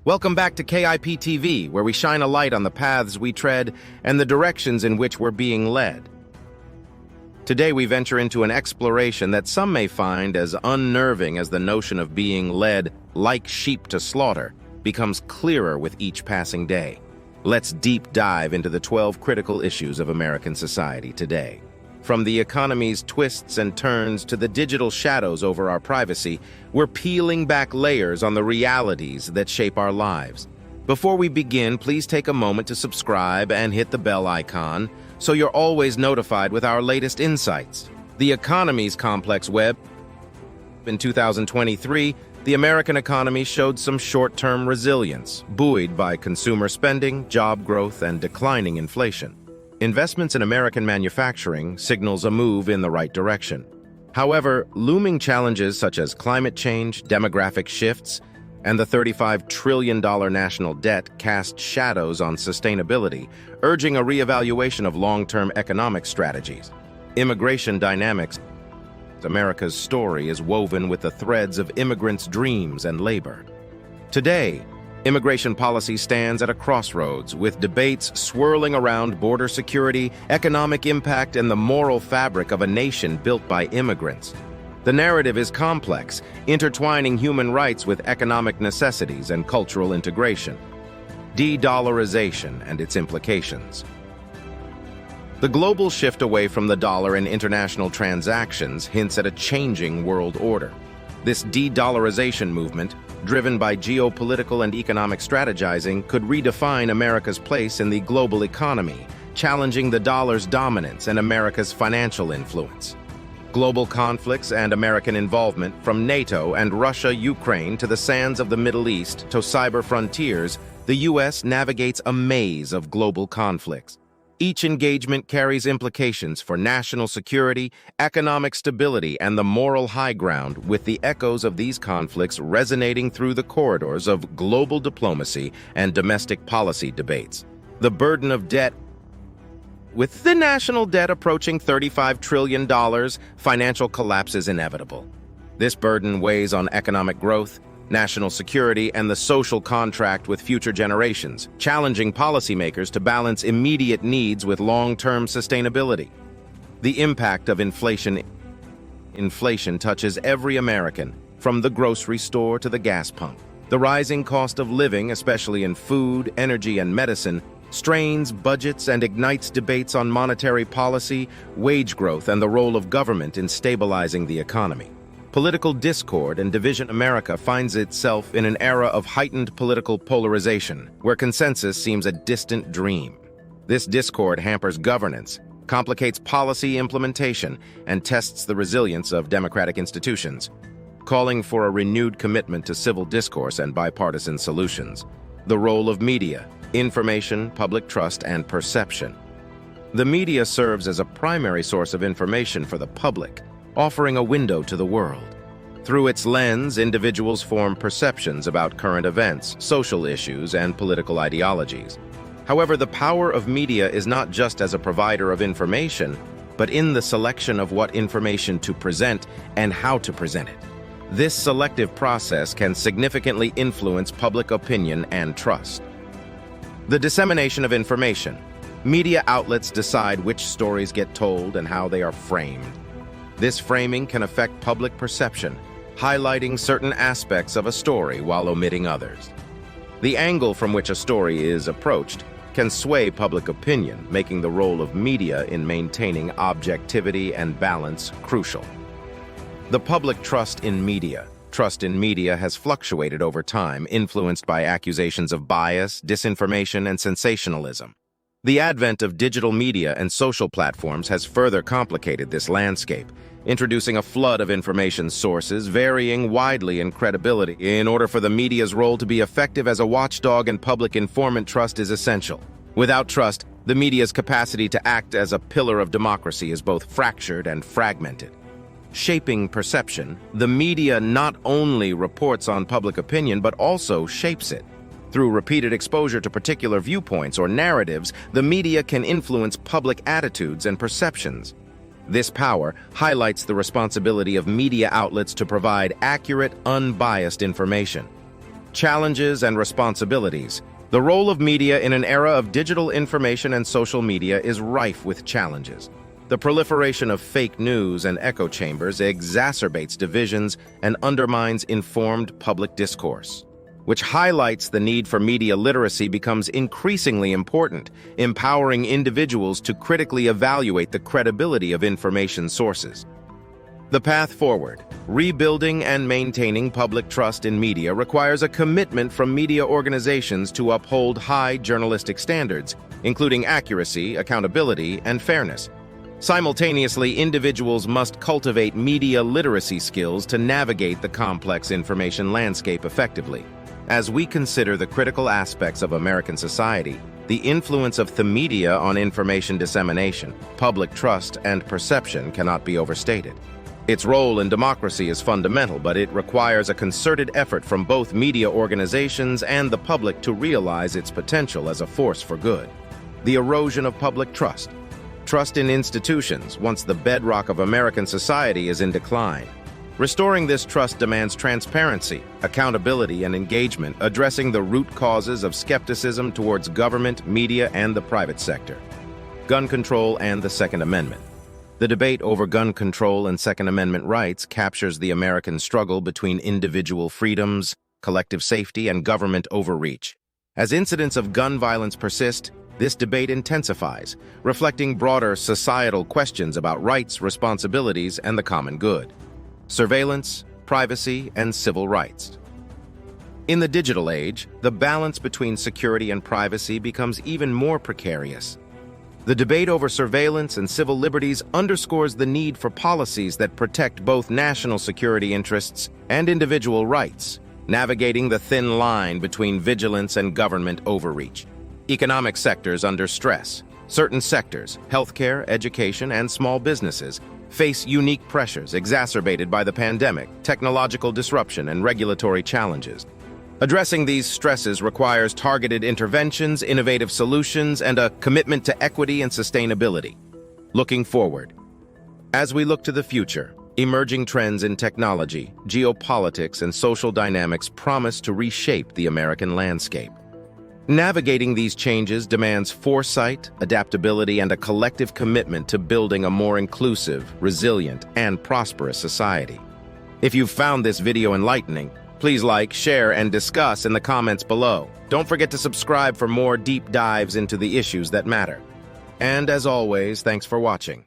Welcome back to KIP TV, where we shine a light on the paths we tread and the directions in which we're being led. Today we venture into an exploration that some may find as unnerving as the notion of being led like sheep to slaughter becomes clearer with each passing day. Let's deep dive into the 12 critical issues of American society today. From the economy's twists and turns to the digital shadows over our privacy, we're peeling back layers on the realities that shape our lives. Before we begin, please take a moment to subscribe and hit the bell icon so you're always notified with our latest insights. The economy's complex web. In 2023, the American economy showed some short-term resilience, buoyed by consumer spending, job growth, and declining inflation. Investments in American manufacturing signals a move in the right direction. However, looming challenges such as climate change, demographic shifts, and the $35 trillion national debt cast shadows on sustainability, urging a reevaluation of long-term economic strategies. Immigration dynamics. America's story is woven with the threads of immigrants' dreams and labor. Today, immigration policy stands at a crossroads, with debates swirling around border security, economic impact, and the moral fabric of a nation built by immigrants. The narrative is complex, intertwining human rights with economic necessities and cultural integration. De-dollarization and its implications. The global shift away from the dollar in international transactions hints at a changing world order. This de-dollarization movement, driven by geopolitical and economic strategizing, could redefine America's place in the global economy, challenging the dollar's dominance and America's financial influence. Global conflicts and American involvement, from NATO and Russia-Ukraine to the sands of the Middle East to cyber frontiers, the U.S. navigates a maze of global conflicts. Each engagement carries implications for national security, economic stability, and the moral high ground, with the echoes of these conflicts resonating through the corridors of global diplomacy and domestic policy debates. The burden of debt. With the national debt approaching $35 trillion, financial collapse is inevitable. This burden weighs on economic growth, national security, and the social contract with future generations, challenging policymakers to balance immediate needs with long-term sustainability. The impact of inflation. Inflation touches every American, from the grocery store to the gas pump. The rising cost of living, especially in food, energy, and medicine, strains budgets and ignites debates on monetary policy, wage growth, and the role of government in stabilizing the economy. Political discord and division. America finds itself in an era of heightened political polarization, where consensus seems a distant dream. This discord hampers governance, complicates policy implementation, and tests the resilience of democratic institutions, calling for a renewed commitment to civil discourse and bipartisan solutions. The role of media: information, public trust, and perception. The media serves as a primary source of information for the public, offering a window to the world. Through its lens, individuals form perceptions about current events, social issues, and political ideologies. However, the power of media is not just as a provider of information, but in the selection of what information to present and how to present it. This selective process can significantly influence public opinion and trust. The dissemination of information. Media outlets decide which stories get told and how they are framed. This framing can affect public perception, highlighting certain aspects of a story while omitting others. The angle from which a story is approached can sway public opinion, making the role of media in maintaining objectivity and balance crucial. The public trust in media. Trust in media has fluctuated over time, influenced by accusations of bias, disinformation, and sensationalism. The advent of digital media and social platforms has further complicated this landscape, introducing a flood of information sources varying widely in credibility. In order for the media's role to be effective as a watchdog and public informant, trust is essential. Without trust, the media's capacity to act as a pillar of democracy is both fractured and fragmented. Shaping perception, the media not only reports on public opinion but also shapes it. Through repeated exposure to particular viewpoints or narratives, the media can influence public attitudes and perceptions. This power highlights the responsibility of media outlets to provide accurate, unbiased information. Challenges and responsibilities. The role of media in an era of digital information and social media is rife with challenges. The proliferation of fake news and echo chambers exacerbates divisions and undermines informed public discourse, which highlights the need for media literacy becomes increasingly important, empowering individuals to critically evaluate the credibility of information sources. The path forward. Rebuilding and maintaining public trust in media requires a commitment from media organizations to uphold high journalistic standards, including accuracy, accountability, and fairness. Simultaneously, individuals must cultivate media literacy skills to navigate the complex information landscape effectively. As we consider the critical aspects of American society, the influence of the media on information dissemination, public trust, and perception cannot be overstated. Its role in democracy is fundamental, but it requires a concerted effort from both media organizations and the public to realize its potential as a force for good. The erosion of public trust. Trust in institutions, once the bedrock of American society, is in decline. Restoring this trust demands transparency, accountability, and engagement, addressing the root causes of skepticism towards government, media, and the private sector. Gun control and the Second Amendment. The debate over gun control and Second Amendment rights captures the American struggle between individual freedoms, collective safety, and government overreach. As incidents of gun violence persist, this debate intensifies, reflecting broader societal questions about rights, responsibilities, and the common good. Surveillance, privacy, and civil rights. In the digital age, the balance between security and privacy becomes even more precarious. The debate over surveillance and civil liberties underscores the need for policies that protect both national security interests and individual rights, navigating the thin line between vigilance and government overreach. Economic sectors under stress. Certain sectors, healthcare, education, and small businesses, face unique pressures exacerbated by the pandemic, technological disruption, and regulatory challenges. Addressing these stresses requires targeted interventions, innovative solutions, and a commitment to equity and sustainability. Looking forward. As we look to the future, emerging trends in technology, geopolitics, and social dynamics promise to reshape the American landscape. Navigating these changes demands foresight, adaptability, and a collective commitment to building a more inclusive, resilient, and prosperous society. If you've found this video enlightening, please like, share, and discuss in the comments below. Don't forget to subscribe for more deep dives into the issues that matter. And as always, thanks for watching.